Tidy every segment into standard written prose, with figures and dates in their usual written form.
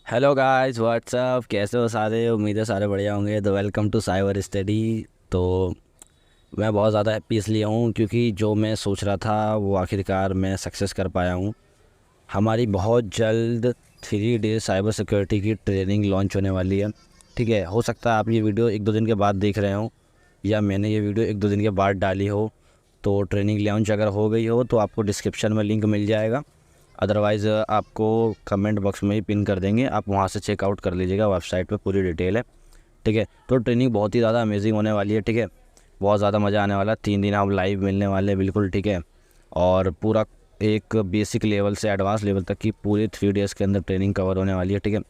Hello guys, WhatsApp, कैसे हो सारे? उम्मीद है सारे बढ़िया होंगे। तो वेलकम टू साइबर स्टडी। तो मैं बहुत ज़्यादा हैप्पी इसलिए हूँ क्योंकि जो मैं सोच रहा था वो आखिरकार मैं सक्सेस कर पाया हूँ। हमारी बहुत जल्द 3 डे साइबर सिक्योरिटी की ट्रेनिंग लॉन्च होने वाली है। ठीक है, हो सकता है आप ये वीडियो 1-2 दिन के बाद देख रहे हो या मैंने ये वीडियो 1-2 दिन के बाद डाली हो। तो ट्रेनिंग लॉन्च अगर हो गई हो तो आपको डिस्क्रिप्शन में लिंक मिल जाएगा। अदरवाइज़ आपको कमेंट बॉक्स में ही पिन कर देंगे, आप वहाँ से चेकआउट कर लीजिएगा। वेबसाइट पे पूरी डिटेल है। ठीक है, तो ट्रेनिंग बहुत ही ज़्यादा अमेजिंग होने वाली है। ठीक है, बहुत ज़्यादा मज़ा आने वाला है। 3 दिन हम लाइव मिलने वाले हैं, बिल्कुल। ठीक है, और पूरा एक बेसिक लेवल से एडवांस लेवल तक की पूरी 3 डेज़ के अंदर ट्रेनिंग कवर होने वाली है। ठीक है,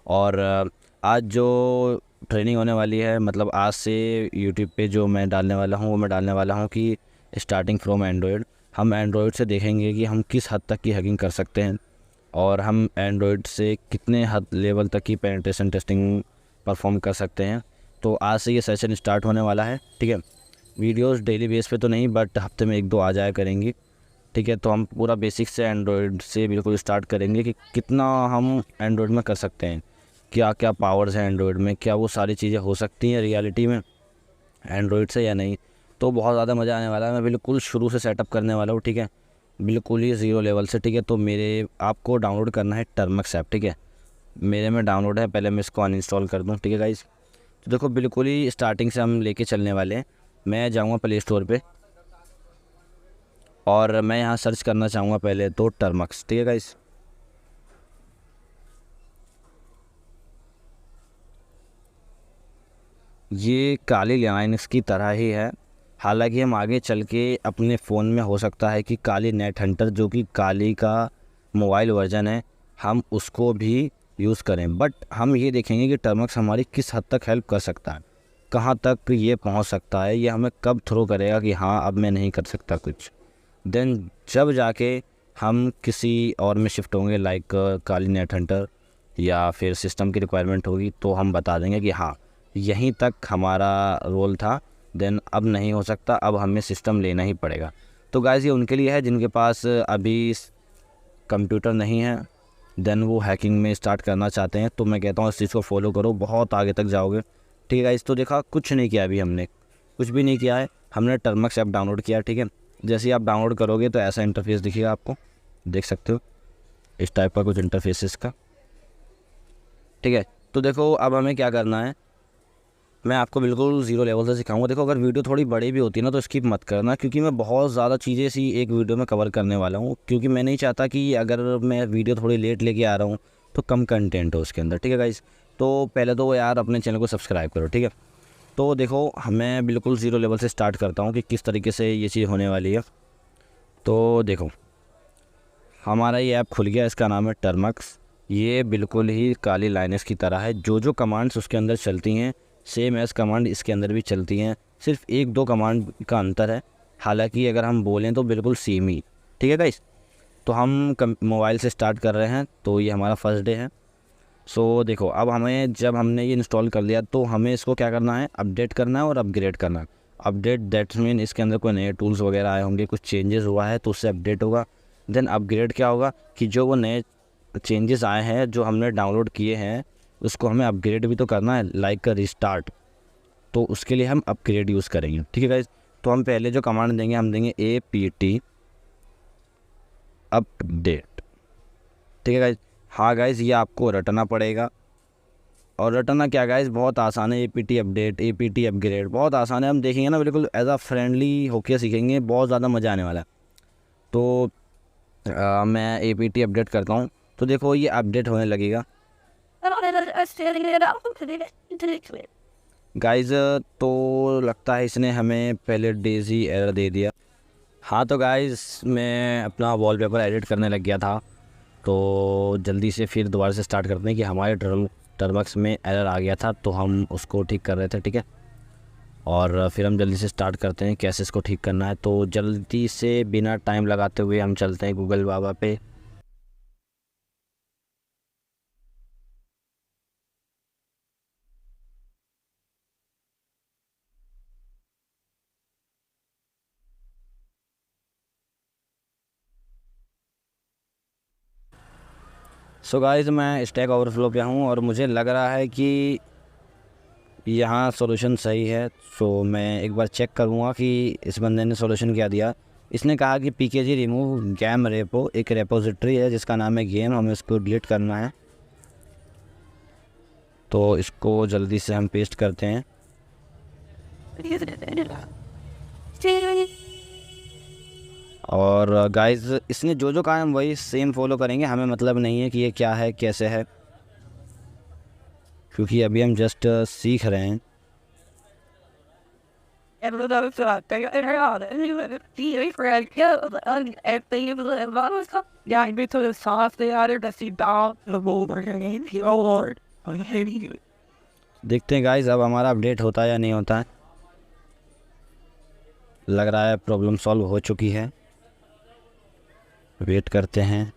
और आज जो ट्रेनिंग होने वाली है, मतलब आज से यूट्यूब पे जो मैं डालने वाला हूँ वो मैं डालने वाला हूँ कि स्टार्टिंग फ्रॉम एंड्रॉयड। हम एंड्रॉयड से देखेंगे कि हम किस हद तक की हैकिंग कर सकते हैं और हम एंड्रॉयड से कितने हद लेवल तक की पेनिट्रेशन टेस्टिंग परफॉर्म कर सकते हैं। तो आज से ये सेशन स्टार्ट होने वाला है। ठीक है, वीडियोस डेली बेस पे तो नहीं, बट हफ्ते में 1-2 आ जाया करेंगी। ठीक है, तो हम पूरा बेसिक से एंड्रॉयड से बिल्कुल स्टार्ट करेंगे कि कितना हम एंड्रॉयड में कर सकते हैं, क्या क्या पावर्स हैं एंड्रॉयड में, क्या वो सारी चीज़ें हो सकती हैं रियलिटी में एंड्रॉयड से या नहीं। तो बहुत ज़्यादा मज़ा आने वाला है। मैं बिल्कुल शुरू से सेटअप करने वाला हूँ। ठीक है, बिल्कुल ही ज़ीरो लेवल से। ठीक है, तो मेरे आपको डाउनलोड करना है टर्मक्स ऐप। ठीक है, मेरे में डाउनलोड है, पहले मैं इसको अनइंस्टॉल कर दूँ। ठीक है गाइस, तो देखो बिल्कुल ही स्टार्टिंग से हम लेके चलने वाले हैं। मैं जाऊँगा प्ले स्टोर पे और मैं यहाँ सर्च करना चाहूँगा पहले तो टर्मक्स। ठीक है गाइस, ये काली लाइन्स की तरह ही है। हालांकि हम आगे चल के अपने फ़ोन में हो सकता है कि काली नेट हंटर, जो कि काली का मोबाइल वर्जन है, हम उसको भी यूज़ करें। बट हम ये देखेंगे कि टर्मक्स हमारी किस हद तक हेल्प कर सकता है, कहाँ तक ये पहुंच सकता है, ये हमें कब थ्रो करेगा कि हाँ अब मैं नहीं कर सकता कुछ। देन जब जाके हम किसी और में शिफ्ट होंगे, लाइक काली नेट हंटर, या फिर सिस्टम की रिक्वायरमेंट होगी तो हम बता देंगे कि हाँ यहीं तक हमारा रोल था। देन अब नहीं हो सकता, अब हमें सिस्टम लेना ही पड़ेगा। तो गाइस ये उनके लिए है जिनके पास अभी कंप्यूटर नहीं है, देन वो हैकिंग में स्टार्ट करना चाहते हैं। तो मैं कहता हूँ इस चीज़ को फॉलो करो, बहुत आगे तक जाओगे। ठीक है गाइस, तो देखा कुछ नहीं किया, अभी हमने कुछ भी नहीं किया है। हमने टर्मक्स ऐप डाउनलोड किया। ठीक है, जैसे ही आप डाउनलोड करोगे तो ऐसा इंटरफेस दिखेगा आपको, देख सकते हो इस टाइप का कुछ इंटरफेस इसका। ठीक है, तो देखो अब हमें क्या करना है, मैं आपको बिल्कुल ज़ीरो लेवल से सिखाऊंगा। देखो अगर वीडियो थोड़ी बड़ी भी होती है ना तो स्किप मत करना, क्योंकि मैं बहुत ज़्यादा चीज़ें सी एक वीडियो में कवर करने वाला हूँ। क्योंकि मैं नहीं चाहता कि अगर मैं वीडियो थोड़ी लेट लेके आ रहा हूँ तो कम कंटेंट हो उसके अंदर। ठीक है गाइस, तो पहले तो यार अपने चैनल को सब्सक्राइब करो। ठीक है, तो देखो मैं बिल्कुल ज़ीरो लेवल से स्टार्ट करता हूँ कि किस तरीके से ये चीज़ होने वाली है। तो देखो हमारा ये ऐप खुल गया, इसका नाम है टर्मक्स। ये बिल्कुल ही काली लाइनस की तरह है, जो जो कमांड्स उसके अंदर चलती हैं सेम एज कमांड इसके अंदर भी चलती हैं, सिर्फ 1-2 कमांड का अंतर है। हालांकि अगर हम बोलें तो बिल्कुल सेम ही। ठीक है गाइस, तो हम मोबाइल से स्टार्ट कर रहे हैं, तो ये हमारा फर्स्ट डे है। सो देखो अब हमें, जब हमने ये इंस्टॉल कर लिया तो हमें इसको क्या करना है, अपडेट करना है और अपग्रेड करना है। अपडेट दैट्स मीन इसके अंदर कोई नए टूल्स वगैरह आए होंगे, कुछ चेंजेस हुआ है तो उससे अपडेट होगा। देन अपग्रेड क्या होगा कि जो वो नए चेंजेस आए हैं जो हमने डाउनलोड किए हैं उसको हमें अपग्रेड भी तो करना है, लाइक का रिस्टार्ट। तो उसके लिए हम अपग्रेड यूज़ करेंगे। ठीक है गाइज, तो हम पहले जो कमांड देंगे हम देंगे APT अपडेट। ठीक है गाइज, हाँ गाइज ये आपको रटना पड़ेगा। और रटना क्या गाइस, बहुत आसान है। APT अपडेट, APT अपग्रेड, बहुत आसान है। हम देखेंगे ना बिल्कुल एज अ फ्रेंडली होके सीखेंगे, बहुत ज़्यादा मज़ा आने वाला है। तो मैं APT अपडेट करता हूँ। तो देखो ये अपडेट होने लगेगा गाइस। तो लगता है इसने हमें पहले डेज़ी एरर दे दिया। हाँ तो गाइस मैं अपना वॉलपेपर एडिट करने लग गया था, तो जल्दी से फिर दोबारा से स्टार्ट करते हैं कि हमारे टर्मक्स में एरर आ गया था तो हम उसको ठीक कर रहे थे। ठीक है, और फिर हम जल्दी से स्टार्ट करते हैं कैसे इसको ठीक करना है। तो जल्दी से बिना टाइम लगाते हुए हम चलते हैं गूगल बाबा पे। सो गाइस मैं स्टैक ओवरफ्लो पे हूँ और मुझे लग रहा है कि यहाँ सॉल्यूशन सही है। सो मैं एक बार चेक करूँगा कि इस बंदे ने सॉल्यूशन क्या दिया। इसने कहा कि pkg रिमूव गेम रेपो, एक रेपोजिटरी है जिसका नाम है गेम, हमें इसको डिलीट करना है। तो इसको जल्दी से हम पेस्ट करते हैं। और गाइस इसने जो जो कहा हम वही सेम फॉलो करेंगे, हमें मतलब नहीं है कि ये क्या है कैसे है, क्योंकि अभी हम जस्ट सीख रहे हैं। देखते हैं गाइस अब हमारा अपडेट होता है या नहीं होता है। लग रहा है प्रॉब्लम सॉल्व हो चुकी है, वेट करते हैं।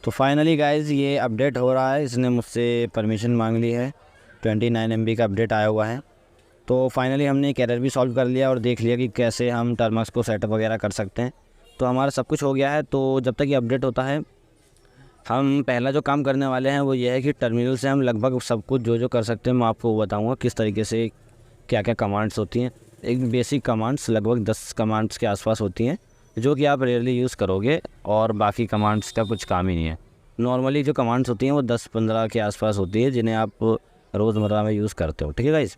तो फाइनली गाइस ये अपडेट हो रहा है। इसने मुझसे परमिशन मांग ली है, 29 MB का अपडेट आया हुआ है। तो फाइनली हमने एक एरर भी सॉल्व कर लिया और देख लिया कि कैसे हम टर्मक्स को सेटअप वगैरह कर सकते हैं। तो हमारा सब कुछ हो गया है। तो जब तक ये अपडेट होता है, हम पहला जो काम करने वाले हैं वो ये है कि टर्मिनल से हम लगभग सब कुछ जो जो कर सकते हैं मैं आपको बताऊंगा किस तरीके से क्या क्या कमांड्स होती हैं। एक बेसिक कमांड्स लगभग 10 कमांड्स के आसपास होती हैं जो कि आप रेयरली यूज़ करोगे, और बाकी कमांड्स का कुछ काम ही नहीं है। नॉर्मली जो कमांड्स होती हैं वो 10-15 के आसपास होती है जिन्हें आप रोज़मर्रा में यूज़ करते हो। ठीक है गाइस,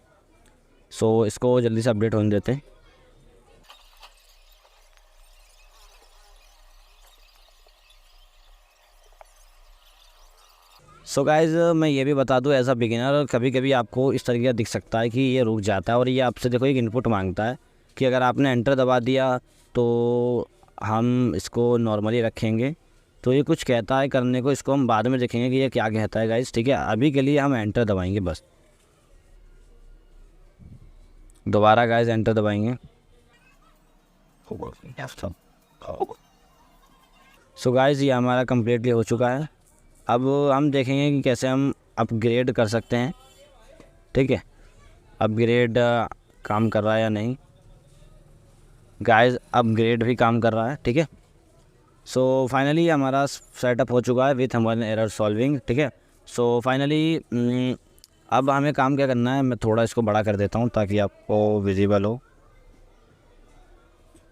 सो इसको जल्दी से अपडेट होने देते हैं। सो गाइज़ मैं ये भी बता दूं, एज अ बिगिनर कभी कभी आपको इस तरीके का दिख सकता है कि ये रुक जाता है और ये आपसे देखो एक इनपुट मांगता है कि अगर आपने एंटर दबा दिया तो हम इसको नॉर्मली रखेंगे। तो ये कुछ कहता है करने को, इसको हम बाद में देखेंगे कि ये क्या कहता है गाइज़। ठीक है, अभी के लिए हम एंटर दबाएंगे बस। दोबारा गाइज़ एंटर दबाएंगे। सो गाइज़ ये हमारा कम्प्लीटली हो चुका है। अब हम देखेंगे कि कैसे हम अपग्रेड कर सकते हैं। ठीक है, अपग्रेड काम कर रहा है या नहीं। गाइस अपग्रेड भी काम कर रहा है। ठीक है, सो फाइनली हमारा सेटअप हो चुका है विथ हमारे एरर सॉल्विंग। ठीक है, सो फाइनली अब हमें काम क्या करना है, मैं थोड़ा इसको बड़ा कर देता हूँ ताकि आपको विजिबल हो।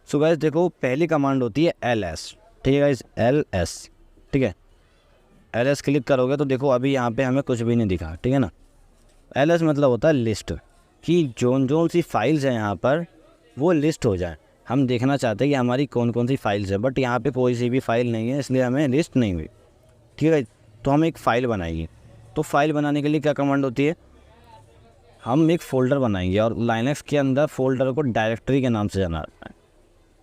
सो गाइस देखो पहली कमांड होती है ls। ठीक है गाइस, ls। ठीक है, ls क्लिक करोगे तो देखो अभी यहाँ पे हमें कुछ भी नहीं दिखा। ठीक है ना, ls मतलब होता है लिस्ट, कि जोन सी फाइल्स हैं यहाँ पर वो लिस्ट हो जाए। हम देखना चाहते हैं कि हमारी कौन कौन सी फाइल्स है, बट यहाँ पे कोई सी भी फाइल नहीं है इसलिए हमें लिस्ट नहीं हुई। ठीक है, तो हम एक फ़ाइल बनाएंगे। तो फाइल बनाने के लिए क्या कमांड होती है, हम एक फ़ोल्डर बनाएंगे और लाइनक्स के अंदर फोल्डर को डायरेक्टरी के नाम से जाना जाता है।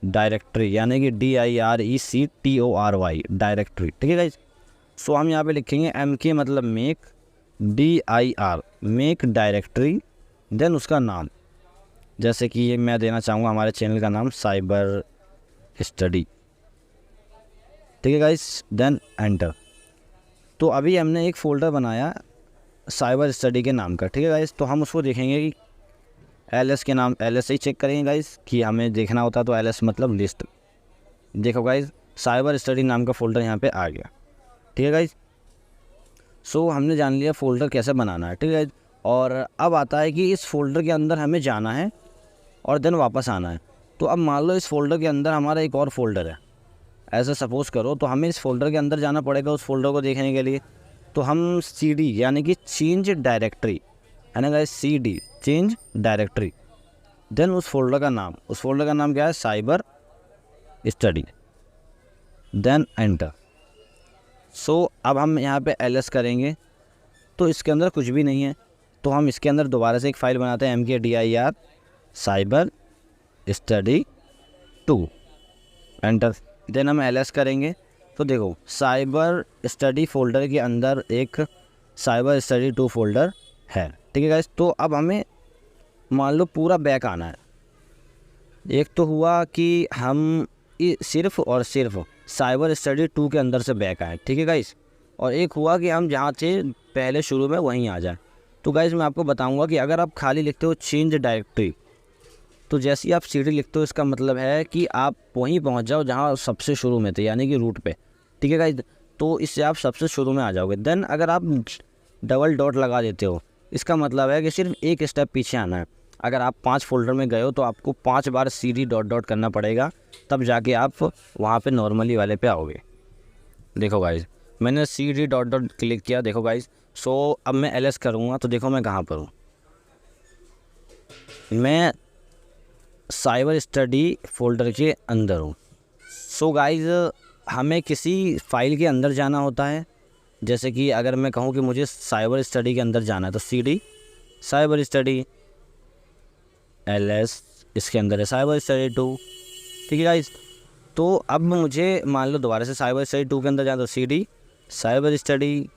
डायरेक्टरी यानी कि DIRECTORY, डायरेक्टरी। ठीक है गाइस, सो हम यहाँ पे लिखेंगे MK मतलब make, DIR make directory, then उसका नाम, जैसे कि ये मैं देना चाहूँगा हमारे चैनल का नाम साइबर स्टडी। ठीक है गाइस, देन एंटर। तो अभी हमने एक फ़ोल्डर बनाया साइबर स्टडी के नाम का। ठीक है गाइस, तो हम उसको देखेंगे कि ls के नाम, ls से ही चेक करेंगे गाइस कि हमें देखना होता तो ls मतलब लिस्ट। देखो गाइस साइबर स्टडी नाम का फ़ोल्डर यहाँ पे आ गया। ठीक है गाइस, सो हमने जान लिया फ़ोल्डर कैसे बनाना है। ठीक है, और अब आता है कि इस फ़ोल्डर के अंदर हमें जाना है और देन वापस आना है। तो अब मान लो इस फ़ोल्डर के अंदर हमारा एक और फ़ोल्डर है, ऐसा सपोज़ करो, तो हमें इस फ़ोल्डर के अंदर जाना पड़ेगा उस फ़ोल्डर को देखने के लिए। तो हम CD यानी कि चेंज डायरेक्टरी है ना guys, CD change directory, then उस फ़ोल्डर का नाम, उस फ़ोल्डर का नाम क्या है, cyber study, then enter. So अब हम यहाँ पे ls करेंगे तो इसके अंदर कुछ भी नहीं है, तो हम इसके अंदर दोबारा से एक फ़ाइल बनाते हैं MKDIR cyber study 2, enter. Then हम ls करेंगे तो देखो साइबर स्टडी फ़ोल्डर के अंदर एक साइबर स्टडी 2 फ़ोल्डर है। ठीक है गाइस, तो अब हमें मान लो पूरा बैक आना है। एक तो हुआ कि हम सिर्फ़ और सिर्फ साइबर स्टडी 2 के अंदर से बैक आए। ठीक है गाइस, और एक हुआ कि हम जहाँ से पहले शुरू में वहीं आ जाएं। तो गाइस मैं आपको बताऊंगा कि अगर आप खाली लिखते हो चेंज डायरेक्टरी, तो जैसे ही आप CD लिखते हो इसका मतलब है कि आप वहीं पहुंच जाओ जहां सबसे शुरू में थे, यानी कि रूट पे। ठीक है गाइस, तो इससे आप सबसे शुरू में आ जाओगे। देन अगर आप डबल डॉट लगा देते हो, इसका मतलब है कि सिर्फ एक स्टेप पीछे आना है। अगर आप 5 फोल्डर में गए हो तो आपको 5 बार CD डॉट डॉट करना पड़ेगा, तब जाके आप वहाँ पे नॉर्मली वाले पे आओगे। देखो गाइस, मैंने CD डॉट डॉट क्लिक किया। देखो गाइस, सो अब मैं LS करूँगा तो देखो मैं कहाँ पर हूँ। मैं साइबर स्टडी फोल्डर के अंदर हूँ। सो गाइस, हमें किसी फाइल के अंदर जाना होता है। जैसे कि अगर मैं कहूँ कि मुझे साइबर स्टडी के अंदर जाना है तो CD साइबर स्टडी, LS इसके अंदर है साइबर स्टडी 2। ठीक है गाइस, तो अब मुझे मान लो दोबारा से साइबर स्टडी 2 के अंदर जाना तो CD cyber study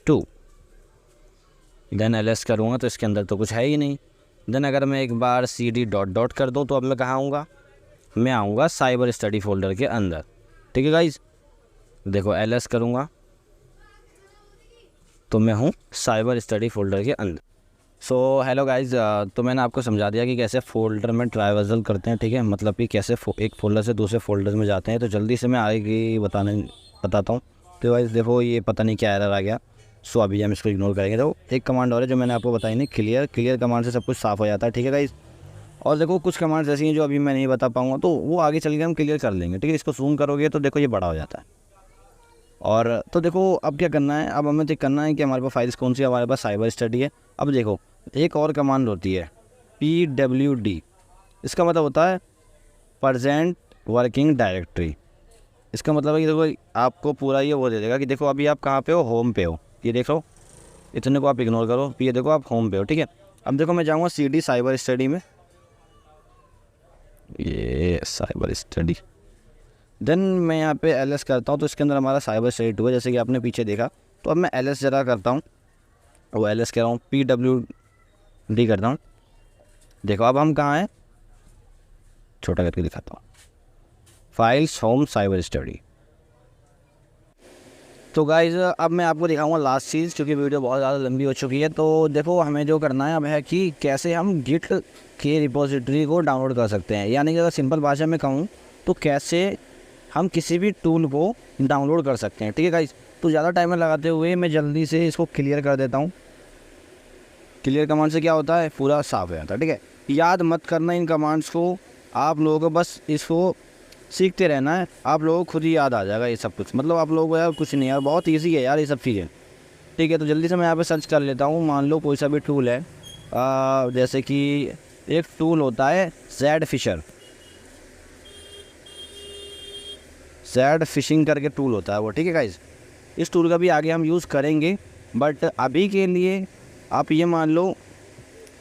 2। Then LS करूँगा तो इसके अंदर तो कुछ है ही नहीं। देन अगर मैं एक बार CD डॉट डॉट कर दूँ तो अब मैं कहाँ आऊँगा, मैं आऊँगा साइबर स्टडी फोल्डर के अंदर। ठीक है गाइस, देखो LS करूँगा तो मैं हूँ साइबर स्टडी फोल्डर के अंदर। सो हेलो गाइस, तो मैंने आपको समझा दिया कि कैसे फ़ोल्डर में ट्रैवर्सल करते हैं। ठीक है, मतलब कि कैसे एक फ़ोल्डर से दूसरे फ़ोल्डर में जाते हैं। तो जल्दी से मैं आगे बताता हूँ। तो गाइस देखो, ये पता नहीं क्या एरर आ गया। सो अभी हम इसको इग्नोर करेंगे। तो एक कमांड और है जो मैंने आपको बताई नहीं, क्लियर कमांड से सब कुछ साफ़ हो जाता है। ठीक है गाइस, और देखो कुछ कमांड्स ऐसी हैं जो अभी मैं नहीं बता पाऊँगा, तो वो आगे चल के हम क्लियर कर लेंगे। ठीक है, इसको जूम करोगे तो देखो ये बड़ा हो जाता है। और तो देखो अब क्या करना है, अब हमें तो करना है कि हमारे पास फाइल्स कौन सी, हमारे पास साइबर स्टडी है। अब देखो एक और कमांड होती है PWD, इसका मतलब होता है प्रेजेंट वर्किंग डायरेक्टरी। इसका मतलब है कि देखो आपको पूरा ये वो दे देगा कि देखो अभी आप कहाँ पे हो, होम पे हो। ये देखो, इतने को आप इग्नोर करो, ये देखो आप होम पे हो। ठीक है, अब देखो मैं जाऊँगा CD साइबर स्टडी में, ये साइबर स्टडी। देन मैं यहाँ पे LS करता हूँ तो इसके अंदर हमारा साइबर स्टडी 2 है, जैसे कि आपने पीछे देखा। तो अब मैं LS ज़रा करता हूँ, वो LS कह रहा हूँ, PWD करता हूँ। देखो अब हम कहाँ हैं, छोटा करके दिखाता हूँ, फाइल्स होम साइबर स्टडी। तो गाइज अब मैं आपको दिखाऊंगा लास्ट चीज़, क्योंकि वीडियो बहुत ज़्यादा लंबी हो चुकी है। तो देखो हमें जो करना है अब है कि कैसे हम गिट के रिपोजिटरी को डाउनलोड कर सकते हैं, यानी कि अगर सिंपल भाषा में कहूँ तो कैसे हम किसी भी टूल को डाउनलोड कर सकते हैं। ठीक है गाइज, तो ज़्यादा टाइम लगाते हुए मैं जल्दी से इसको क्लियर कर देता हूँ। क्लियर कमांड से क्या होता है, पूरा साफ हो जाता है। ठीक है, याद मत करना इन कमांड्स को, आप लोगों को बस इसको सीखते रहना है, आप लोगों को खुद ही याद आ जाएगा ये सब कुछ। मतलब आप लोगों को यार कुछ नहीं यार, बहुत ईजी है यार ये सब चीज़ें। ठीक है, तो जल्दी से मैं यहाँ पे सर्च कर लेता हूँ। मान लो कोई सा भी टूल है, जैसे कि एक टूल होता है जेड फिशिंग करके टूल होता है वो। ठीक है गाइज, इस टूल का भी आगे हम यूज़ करेंगे, बट अभी के लिए आप ये मान लो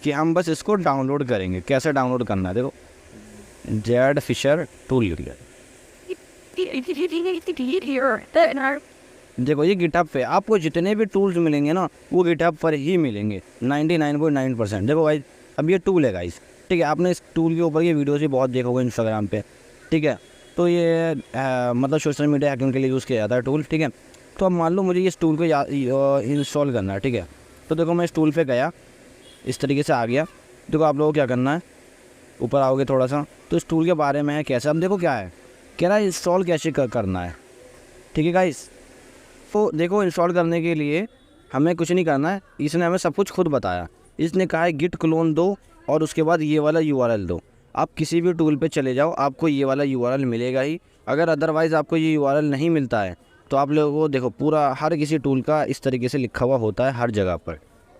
कि हम बस इसको डाउनलोड करेंगे। कैसे डाउनलोड करना है, देखो जेड फिशर टूल लिख लिया। देखो ये गिटहब पे आपको जितने भी टूल्स मिलेंगे ना, वो गिटहब पर ही मिलेंगे 99.9%। देखो भाई, अब ये टूल है गाइस। ठीक है, आपने इस टूल के ऊपर ये वीडियोस भी बहुत देखोगे इंस्टाग्राम पे। ठीक है, तो ये मतलब सोशल मीडिया हैकिंग के लिए यूज़ किया जाता है टूल। ठीक है, तो अब मान लो मुझे इस टूल को इंस्टॉल करना है। ठीक है, तो देखो मैं इस टूल पे गया, इस तरीके से आ गया। देखो आप लोगों को क्या करना है, ऊपर आओगे थोड़ा सा तो इस टूल के बारे में है कैसे। अब देखो क्या है, कह रहा है इंस्टॉल कैसे करना है। ठीक है गाइस, तो देखो इंस्टॉल करने के लिए हमें कुछ नहीं करना है, इसने हमें सब कुछ खुद बताया। इसने कहा है गिट क्लोन दो और उसके बाद ये वाला URL दो। आप किसी भी टूल पे चले जाओ, आपको ये वाला URL मिलेगा ही। अगर अदरवाइज़ आपको ये URL नहीं मिलता है तो आप लोगों को देखो पूरा हर किसी टूल का इस तरीके से लिखा हुआ होता है हर जगह पर।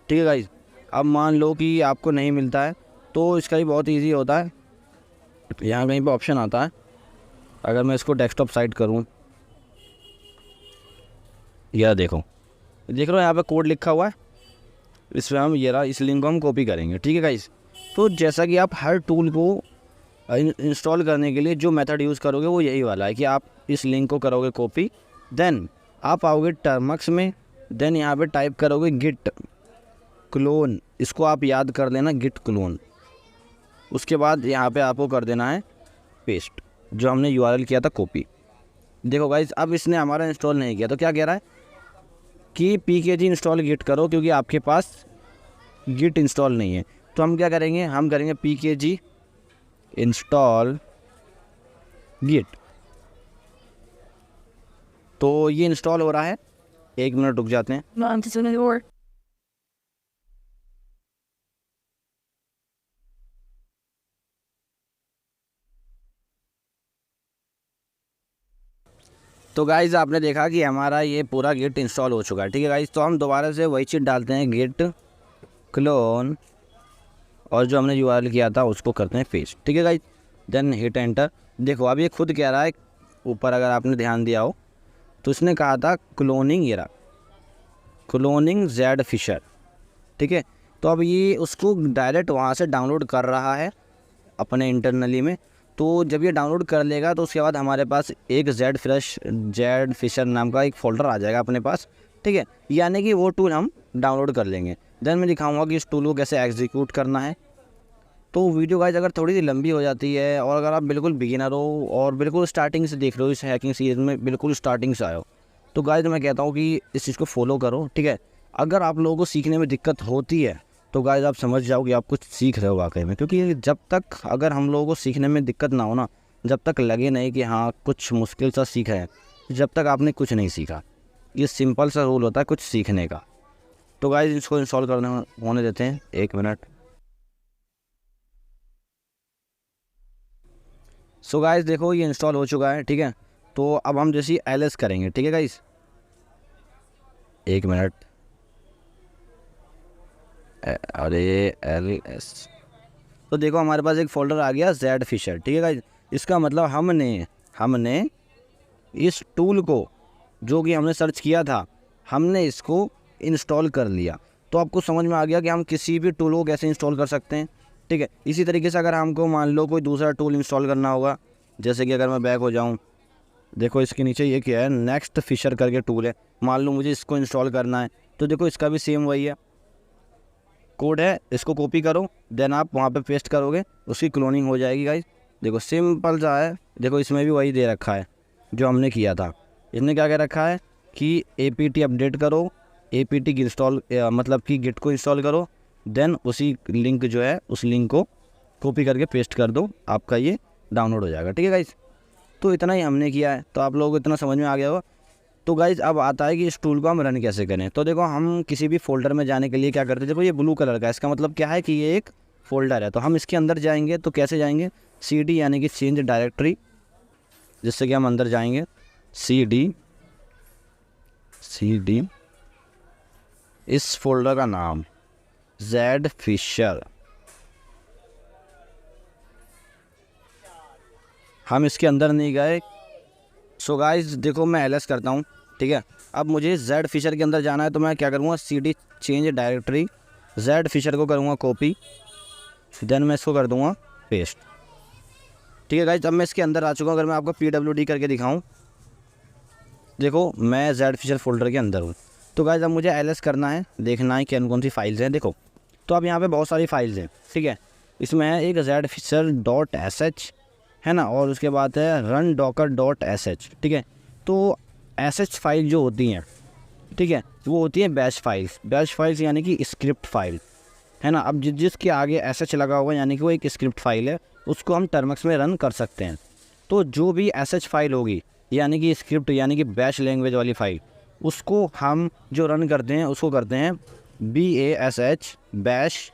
ठीक है गाइस, अब मान लो कि आपको नहीं मिलता है तो इसका ही बहुत ईजी होता है। यहाँ कहीं पर ऑप्शन आता है, अगर मैं इसको डेस्कटॉप साइड करूँ, यह देखो देख रहे हो यहाँ पे कोड लिखा हुआ है, इसमें हम ये रहा, इस लिंक को हम कॉपी करेंगे। ठीक है गाइस, तो जैसा कि आप हर टूल को इंस्टॉल करने के लिए जो मेथड यूज़ करोगे वो यही वाला है कि आप इस लिंक को करोगे कॉपी, देन आप आओगे टर्मक्स में, देन यहाँ पे टाइप करोगे गिट क्लोन। इसको आप याद कर लेना, गिट क्लोन। उसके बाद यहाँ पे आपको कर देना है पेस्ट, जो हमने URL किया था कॉपी। देखो गाइस, अब इसने हमारा इंस्टॉल नहीं किया तो क्या कह रहा है कि pkg इंस्टॉल गिट करो, क्योंकि आपके पास गिट इंस्टॉल नहीं है। तो हम क्या करेंगे, हम करेंगे pkg इंस्टॉल गिट। तो ये इंस्टॉल हो रहा है, 1 मिनट रुक जाते हैं। तो गाइज़ आपने देखा कि हमारा ये पूरा गिट इंस्टॉल हो चुका है। ठीक है गाइज़, तो हम दोबारा से वही चीज़ डालते हैं, गिट क्लोन, और जो हमने यूआरएल किया था उसको करते हैं पेस्ट। ठीक है गाइज़, देन हिट एंटर। देखो अब ये खुद कह रहा है ऊपर, अगर आपने ध्यान दिया हो तो इसने कहा था क्लोनिंग, ये रहा क्लोनिंग जेड फिशर। ठीक है, तो अब ये उसको डायरेक्ट वहाँ से डाउनलोड कर रहा है अपने इंटरनली में। तो जब ये डाउनलोड कर लेगा तो उसके बाद हमारे पास एक जेड फिशर नाम का एक फ़ोल्डर आ जाएगा अपने पास। ठीक है, यानी कि वो टूल हम डाउनलोड कर लेंगे। देन मैं दिखाऊंगा कि इस टूल को कैसे एग्जीक्यूट करना है। तो वीडियो गाइस अगर थोड़ी सी लंबी हो जाती है, और अगर आप बिल्कुल बिगिनर हो और बिल्कुल स्टार्टिंग से देख रहे हो, इस हैकिंग सीरीज़ में बिल्कुल स्टार्टिंग से आए हो, तो गाइस मैं कहता हूँ कि इस चीज़ को फॉलो करो। ठीक है, अगर आप लोगों को सीखने में दिक्कत होती है तो गाइस आप समझ जाओ कि आप कुछ सीख रहे हो वाकई में, क्योंकि जब तक अगर हम लोगों को सीखने में दिक्कत ना हो ना, जब तक लगे नहीं कि हाँ कुछ मुश्किल सा सीखा है, जब तक आपने कुछ नहीं सीखा। ये सिंपल सा रूल होता है कुछ सीखने का। तो गाइस इसको इंस्टॉल करने होने देते हैं, 1 मिनट। सो गाइस देखो ये इंस्टॉल हो चुका है। ठीक है, तो अब हम जैसे ls करेंगे। ठीक है गाइस, 1 मिनट। अरे ls, तो देखो हमारे पास एक फ़ोल्डर आ गया जेड फिशर। ठीक है गाइस, इसका मतलब हमने इस टूल को, जो कि हमने सर्च किया था, हमने इसको इंस्टॉल कर लिया। तो आपको समझ में आ गया कि हम किसी भी टूल को कैसे इंस्टॉल कर सकते हैं। ठीक है, इसी तरीके से अगर हमको मान लो कोई दूसरा टूल इंस्टॉल करना होगा, जैसे कि अगर मैं बैक हो जाऊं, देखो इसके नीचे ये क्या है, नेक्स्ट फिशर करके टूल है। मान लो मुझे इसको इंस्टॉल करना है, तो देखो इसका भी सेम वही है, कोड है, इसको कॉपी करो, देन आप वहाँ पे पेस्ट करोगे, उसकी क्लोनिंग हो जाएगी गाइस। देखो सिंपल सा है। देखो इसमें भी वही दे रखा है जो हमने किया था। इसने क्या कह रखा है कि apt अपडेट करो, apt की इंस्टॉल मतलब कि गिट को इंस्टॉल करो, देन उसी लिंक जो है उस लिंक को कॉपी करके पेस्ट कर दो, आपका ये डाउनलोड हो जाएगा। ठीक है गाइस, तो इतना ही हमने किया है, तो आप लोगों को इतना समझ में आ गया होगा। तो गाइज़ अब आता है कि इस टूल को हम रन कैसे करें। तो देखो हम किसी भी फोल्डर में जाने के लिए क्या करते हैं, देखो ये ब्लू कलर का है, इसका मतलब क्या है कि ये एक फ़ोल्डर है। तो हम इसके अंदर जाएंगे, तो कैसे जाएंगे, cd यानी कि चेंज डायरेक्टरी, जिससे कि हम अंदर जाएंगे, cd इस फोल्डर का नाम जेड फिशर, हम इसके अंदर नहीं गए। सो गाइस देखो मैं ls करता हूँ। ठीक है, अब मुझे जेड फिशर के अंदर जाना है, तो मैं क्या करूँगा, cd change directory, Z Fisher को करूँगा कॉपी, देन मैं इसको कर दूँगा पेस्ट। ठीक है गाइस, अब मैं इसके अंदर आ चुका हूँ। अगर मैं आपको pwd करके दिखाऊँ, देखो मैं जेड फिशर फोल्डर के अंदर हूँ। तो गाइस अब मुझे ls करना है, देखना है कि कौन सी फाइल्स हैं। देखो तो अब यहाँ पे बहुत सारी फाइल्स हैं। ठीक है, इसमें है एक जेड फिशर .sh है ना, और उसके बाद है run docker .sh। ठीक है, तो sh फाइल जो होती हैं, ठीक है, वो होती है बैश फाइल्स यानी कि स्क्रिप्ट फाइल है ना। अब जिसके आगे sh लगा हुआ यानी कि वो एक स्क्रिप्ट फाइल है, उसको हम टर्मिनल में रन कर सकते हैं। तो जो भी sh फाइल होगी यानी कि स्क्रिप्ट यानी कि बैश लैंग्वेज वाली फाइल, उसको हम जो रन करते हैं उसको करते हैं bash बैश,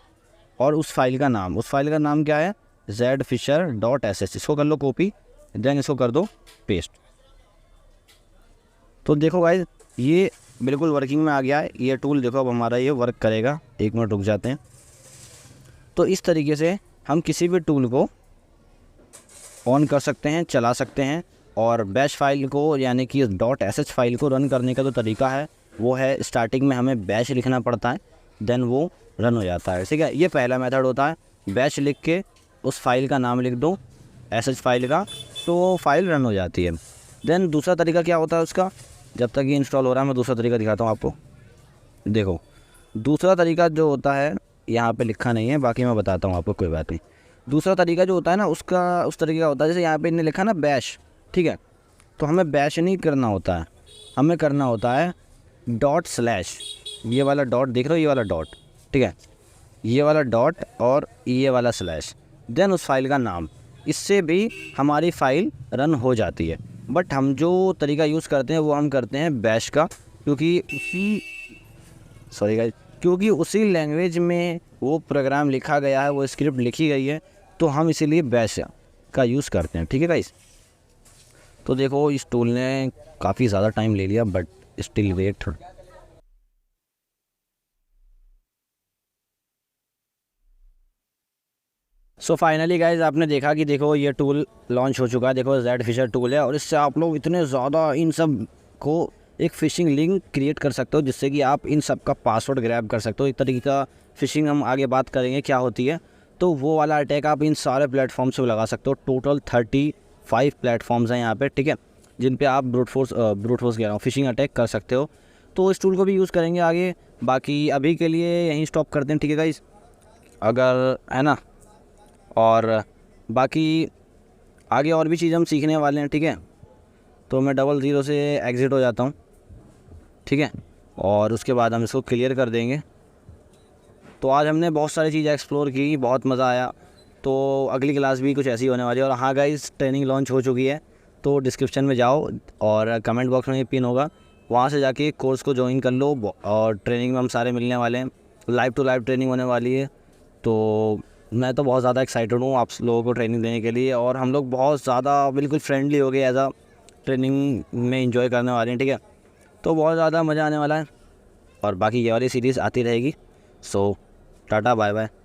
और उस फाइल का नाम क्या है, zfisher.sh। इसको कर लो कॉपी, देन इसको कर दो पेस्ट। तो देखो गाइस ये बिल्कुल वर्किंग में आ गया है ये टूल। देखो अब हमारा ये वर्क करेगा, 1 मिनट रुक जाते हैं। तो इस तरीके से हम किसी भी टूल को ऑन कर सकते हैं, चला सकते हैं। और बैश फाइल को यानी कि .sh फाइल को रन करने का जो तरीका है वो है, स्टार्टिंग में हमें बैश लिखना पड़ता है, देन वो रन हो जाता है। ठीक है, ये पहला मेथड होता है, बैश लिख के उस फाइल का नाम लिख दो sh फाइल का, तो फाइल रन हो जाती है। देन दूसरा तरीका क्या होता है उसका, जब तक ये इंस्टॉल हो रहा है मैं दूसरा तरीका दिखाता हूँ आपको। देखो दूसरा तरीका जो होता है, यहाँ पे लिखा नहीं है, बाकी मैं बताता हूँ आपको, कोई बात नहीं। दूसरा तरीका जो होता है ना उसका उस तरीके का होता है, जैसे यहाँ पे इन्हें लिखा ना बैश, ठीक है, तो हमें बैश नहीं करना होता है, हमें करना होता है ./ ये वाला डॉट देख रहे हो, ये वाला डॉट, ठीक है, ये वाला डॉट और ये वाला स्लैश, देन उस फाइल का नाम। इससे भी हमारी फ़ाइल रन हो जाती है। बट हम जो तरीका यूज़ करते हैं वो हम करते हैं बैश का, क्योंकि उसी लैंग्वेज में वो प्रोग्राम लिखा गया है, वो स्क्रिप्ट लिखी गई है, तो हम इसीलिए बैश का यूज़ करते हैं। ठीक है गाइस, तो देखो इस टूल ने काफ़ी ज़्यादा टाइम ले लिया, but still wait. So finally guys आपने देखा कि देखो ये टूल लॉन्च हो चुका है। देखो जेड फिशर टूल है, और इससे आप लोग इतने ज़्यादा इन सब को एक फ़िशिंग लिंक क्रिएट कर सकते हो, जिससे कि आप इन सब का पासवर्ड ग्रैब कर सकते हो। एक तरीके का फ़िशिंग हम आगे बात करेंगे क्या होती है, तो वो वाला अटैक आप इन सारे प्लेटफॉर्म से लगा सकते हो। टोटल 35 प्लेटफॉर्म्स हैं यहाँ पे, ठीक है, जिन पे आप ब्रूट फोर्स कह रहा हूँ, फ़िशिंग अटैक कर सकते हो। तो इस टूल को भी यूज़ करेंगे आगे। बाकी अभी के लिए यहीं स्टॉप करते हैं, ठीक है गाइज़, अगर है ना, और बाकी आगे और भी चीज़ हम सीखने वाले हैं, ठीक है। तो मैं 00 से एग्ज़िट हो जाता हूँ, ठीक है, और उसके बाद हम इसको क्लियर कर देंगे। तो आज हमने बहुत सारी चीज़ें एक्सप्लोर की, बहुत मज़ा आया। तो अगली क्लास भी कुछ ऐसी होने वाली है। और हाँ गाइस, ट्रेनिंग लॉन्च हो चुकी है, तो डिस्क्रिप्शन में जाओ और कमेंट बॉक्स में पिन होगा, वहाँ से जाके कोर्स को ज्वाइन कर लो। और ट्रेनिंग में हम सारे मिलने वाले हैं, लाइव टू लाइव ट्रेनिंग होने वाली है। तो मैं तो बहुत ज़्यादा एक्साइटेड हूँ आप लोगों को ट्रेनिंग देने के लिए, और हम लोग बहुत ज़्यादा बिल्कुल फ्रेंडली हो गए, एज आ ट्रेनिंग में एंजॉय करने वाले हैं, ठीक है। तो बहुत ज़्यादा मज़ा आने वाला है, और बाकी ये वाली सीरीज़ आती रहेगी। सो टाटा बाय बाय।